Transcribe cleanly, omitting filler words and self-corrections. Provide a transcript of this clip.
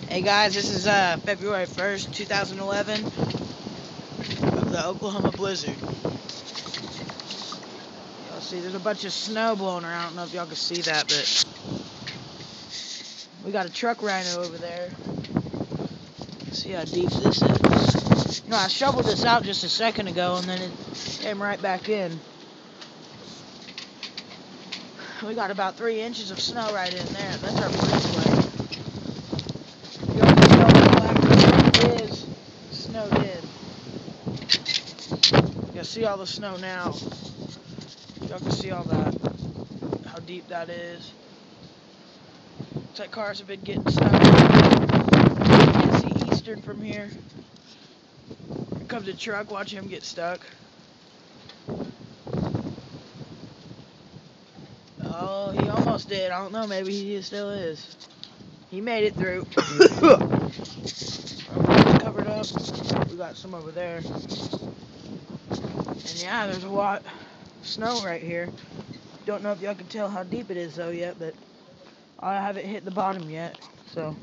Hey guys, this is February 1st, 2011 of the Oklahoma blizzard. Y'all see there's a bunch of snow blowing around. I don't know if y'all can see that, but we got a truck rhino over there. See how deep this is? You know, I shoveled this out just a second ago and then it came right back in. We got about 3 inches of snow right in there. That's our breezeway. Y'all can tell how black it is snowed in. You see all the snow now. Y'all can see all that, how deep that is. Looks like cars have been getting stuck. You can't see Eastern from here. Here comes a truck, watch him get stuck. Oh, he almost did. I don't know, maybe he still is. He made it through. Our road's covered up. We got some over there. And yeah, there's a lot of snow right here. Don't know if y'all can tell how deep it is though yet, but I haven't hit the bottom yet, so